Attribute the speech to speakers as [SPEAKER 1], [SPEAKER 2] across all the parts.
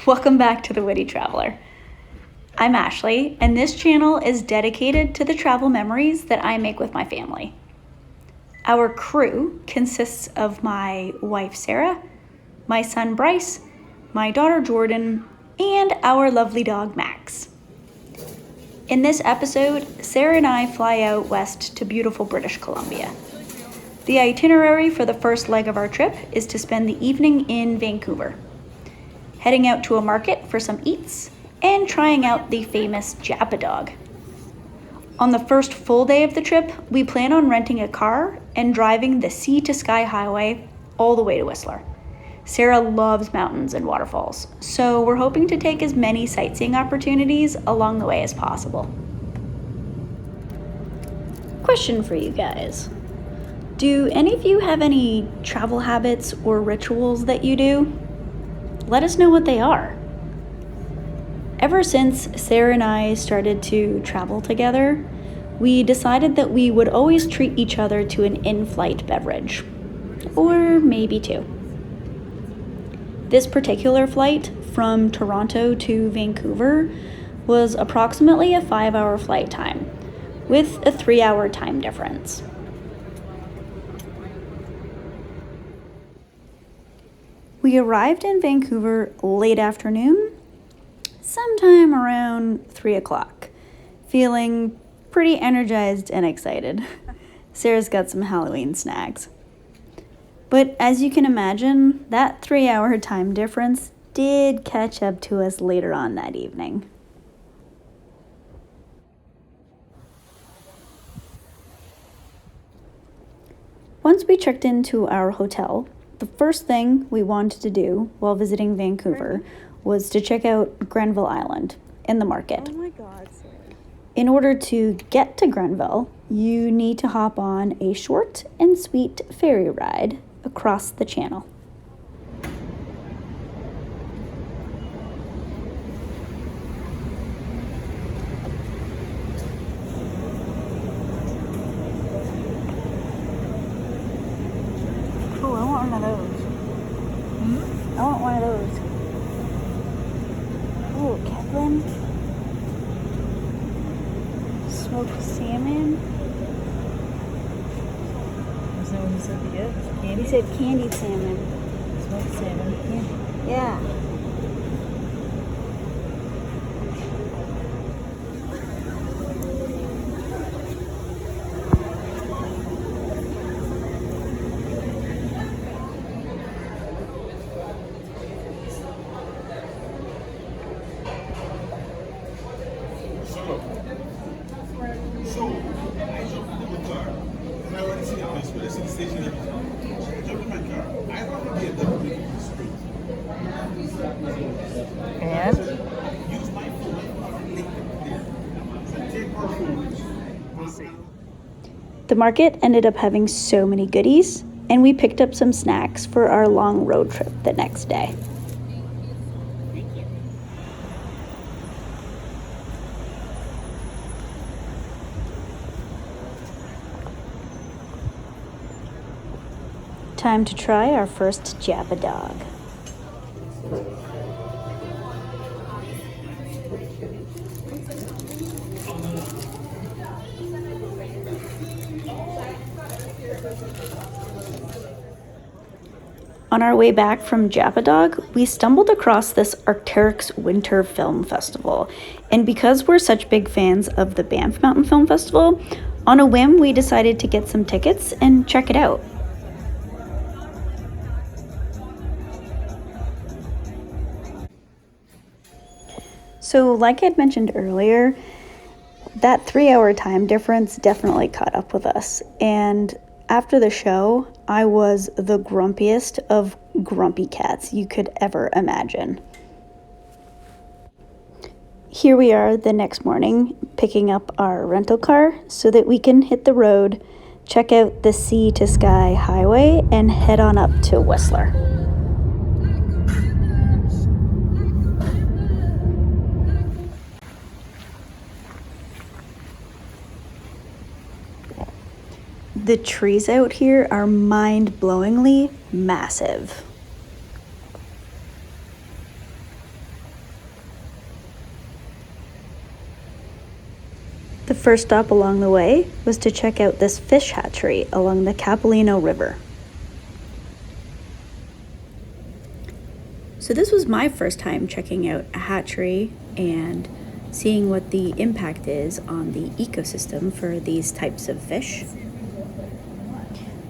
[SPEAKER 1] Welcome back to the Witty Traveler. I'm Ashley, and this channel is dedicated to the travel memories that I make with my family. Our crew consists of my wife Sarah, my son Bryce, my daughter Jordan, and our lovely dog Max. In this episode, Sarah and I fly out west to beautiful British Columbia. The itinerary for the first leg of our trip is to spend the evening in Vancouver, heading out to a market for some eats and trying out the famous Jappa dog. On the first full day of the trip, we plan on renting a car and driving the Sea to Sky Highway all the way to Whistler. Sarah loves mountains and waterfalls, so we're hoping to take as many sightseeing opportunities along the way as possible. Question for you guys. Do any of you have any travel habits or rituals that you do? Let us know what they are. Ever since Sarah and I started to travel together, we decided that we would always treat each other to an in-flight beverage, or maybe two. This particular flight from Toronto to Vancouver was approximately a 5-hour flight time, with a 3-hour time difference. We arrived in Vancouver late afternoon, sometime around 3 o'clock, feeling pretty energized and excited. Sarah's got some Halloween snacks. But as you can imagine, that 3-hour time difference did catch up to us later on that evening. Once we checked into our hotel, the first thing we wanted to do while visiting Vancouver was to check out Grenville Island in the market.
[SPEAKER 2] Oh my God, Sarah.
[SPEAKER 1] In order to get to Grenville, you need to hop on a short and sweet ferry ride across the channel. Oh, I want one of those. I want one of those. Oh, Kevin. Smoked salmon.
[SPEAKER 2] Is that what you said to get? Candy?
[SPEAKER 1] He said candied salmon.
[SPEAKER 2] Smoked salmon.
[SPEAKER 1] Yeah.
[SPEAKER 3] So, I jumped in the car, and I already seen the place, but I see the station and everything. I jumped in my car. I thought it'd be a double decker on the street.
[SPEAKER 2] And?
[SPEAKER 3] Use my phone. So take our phone. We'll see.
[SPEAKER 1] The market ended up having so many goodies, and we picked up some snacks for our long road trip the next day. Time to try our first Jappa dog. On our way back from Jappa Dog, we stumbled across this Arc'teryx Winter Film Festival. And because we're such big fans of the Banff Mountain Film Festival, on a whim we decided to get some tickets and check it out. So like I'd mentioned earlier, that 3-hour time difference definitely caught up with us. And after the show, I was the grumpiest of grumpy cats you could ever imagine. Here we are the next morning, picking up our rental car so that we can hit the road, check out the Sea to Sky Highway, and head on up to Whistler. The trees out here are mind-blowingly massive. The first stop along the way was to check out this fish hatchery along the Capilano River. So this was my first time checking out a hatchery and seeing what the impact is on the ecosystem for these types of fish.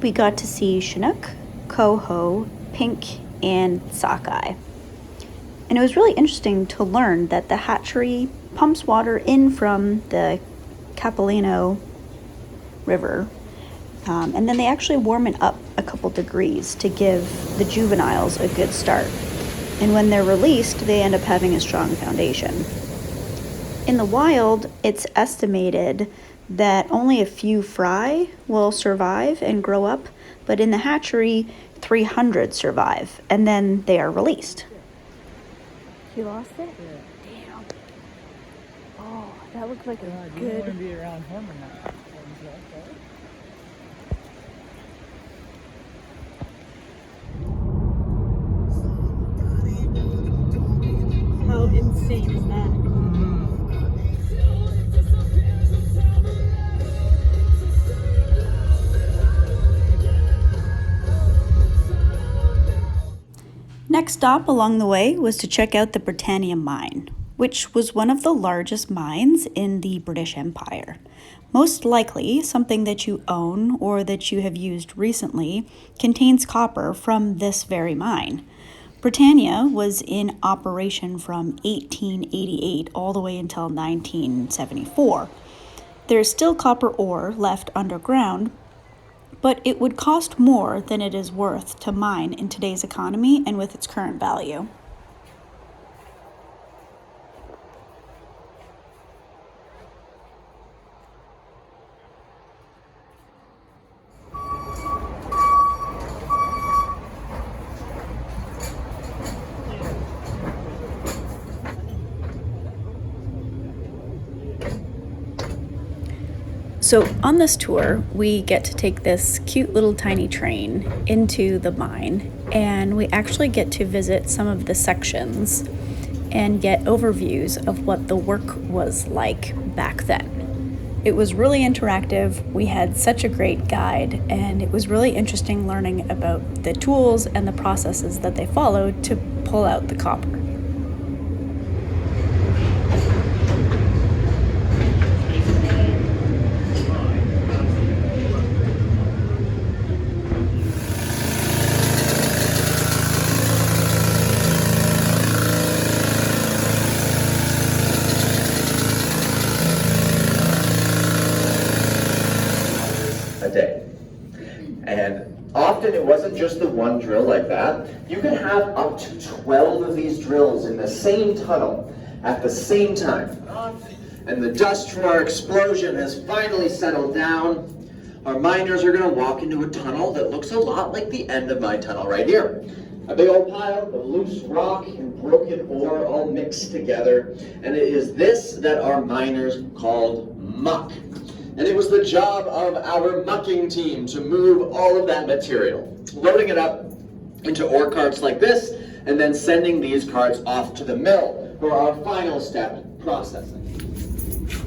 [SPEAKER 1] We got to see Chinook, coho, pink, and sockeye. And it was really interesting to learn that the hatchery pumps water in from the Capilano River, and then they actually warm it up a couple degrees to give the juveniles a good start. And when they're released, they end up having a strong foundation. In the wild, it's estimated that only a few fry will survive and grow up, but in the hatchery, 300 survive, and then they are released.
[SPEAKER 2] You lost it?
[SPEAKER 3] Yeah.
[SPEAKER 2] Damn. Oh, that looked like a
[SPEAKER 3] You don't want
[SPEAKER 2] good.
[SPEAKER 3] to be around him or not.
[SPEAKER 2] How insane is that?
[SPEAKER 1] Next stop along the way was to check out the Britannia mine, which was one of the largest mines in the British Empire. Most likely, something that you own or that you have used recently contains copper from this very mine. Britannia was in operation from 1888 all the way until 1974. There is still copper ore left underground, but it would cost more than it is worth to mine in today's economy and with its current value. So on this tour, we get to take this cute little tiny train into the mine, and we actually get to visit some of the sections and get overviews of what the work was like back then. It was really interactive. We had such a great guide, and it was really interesting learning about the tools and the processes that they followed to pull out the copper.
[SPEAKER 4] A day. And often it wasn't just the one drill like that. You could have up to 12 of these drills in the same tunnel at the same time. And the dust from our explosion has finally settled down. Our miners are going to walk into a tunnel that looks a lot like the end of my tunnel right here. A big old pile of loose rock and broken ore all mixed together. And it is this that our miners called muck. And it was the job of our mucking team to move all of that material, loading it up into ore carts like this, and then sending these carts off to the mill for our final step, processing.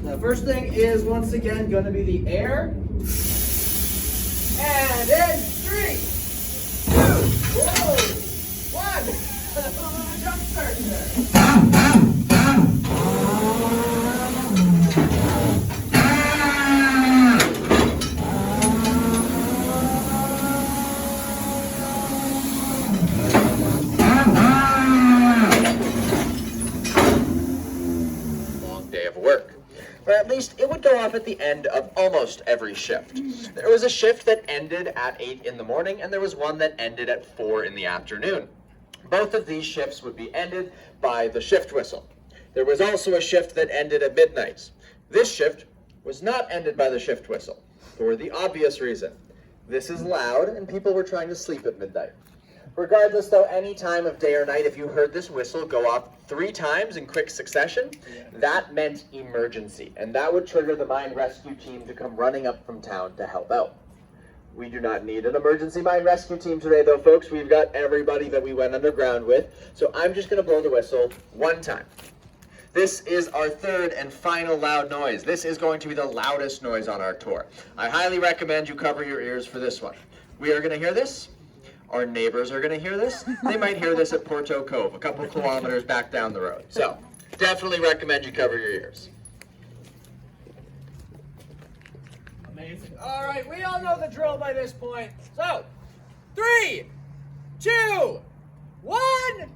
[SPEAKER 4] The first thing is, once again, going to be the air. And in 3, 2, 1. Jump start there. Or at least it would go off at the end of almost every shift. There was a shift that ended at 8 in the morning, and there was one that ended at 4 in the afternoon. Both of these shifts would be ended by the shift whistle. There was also a shift that ended at midnight. This shift was not ended by the shift whistle, for the obvious reason. This is loud, and people were trying to sleep at midnight. Regardless, though, any time of day or night, if you heard this whistle go off 3 times in quick succession, that meant emergency, and that would trigger the mine rescue team to come running up from town to help out. We do not need an emergency mine rescue team today, though, folks. We've got everybody that we went underground with, so I'm just going to blow the whistle 1 time. This is our third and final loud noise. This is going to be the loudest noise on our tour. I highly recommend you cover your ears for this one. We are going to hear this. Our neighbors are going to hear this. They might hear this at Porto Cove, a couple kilometers back down the road. So definitely recommend you cover your ears.
[SPEAKER 5] Amazing. All right, we all know the drill by this point. So, 3, 2, 1.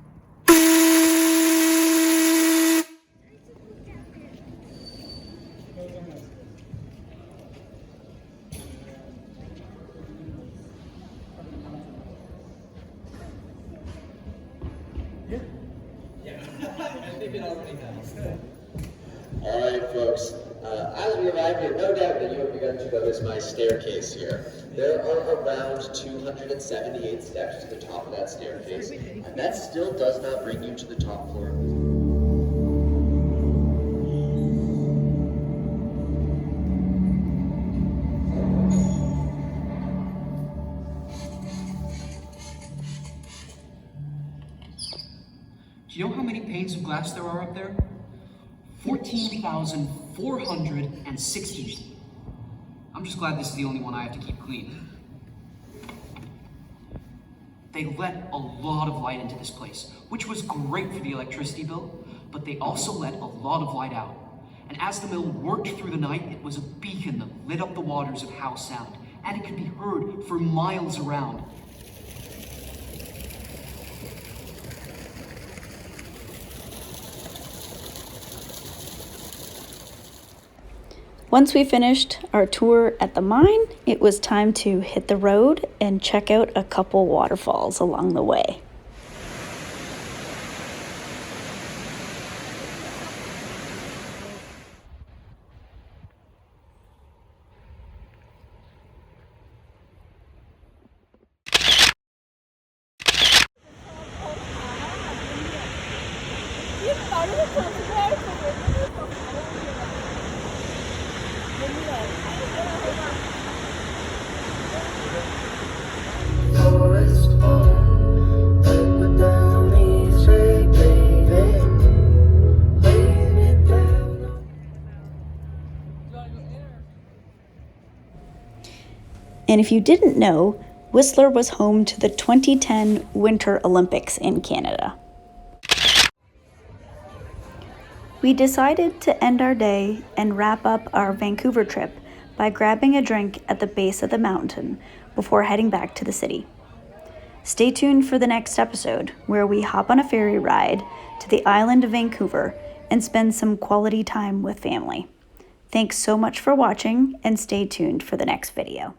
[SPEAKER 4] All right, folks. As we arrive here, no doubt that you have begun to notice my staircase here. There are around 278 steps to the top of that staircase, and that still does not bring you to the top floor.
[SPEAKER 6] Do you know how many panes of glass there are up there? 14,460. I'm just glad this is the only one I have to keep clean. They let a lot of light into this place, which was great for the electricity bill, but they also let a lot of light out. And as the mill worked through the night, it was a beacon that lit up the waters of Howe Sound, and it could be heard for miles around.
[SPEAKER 1] Once we finished our tour at the mine, it was time to hit the road and check out a couple waterfalls along the way. And if you didn't know, Whistler was home to the 2010 Winter Olympics in Canada. We decided to end our day and wrap up our Vancouver trip by grabbing a drink at the base of the mountain before heading back to the city. Stay tuned for the next episode, where we hop on a ferry ride to the island of Vancouver and spend some quality time with family. Thanks so much for watching, and stay tuned for the next video.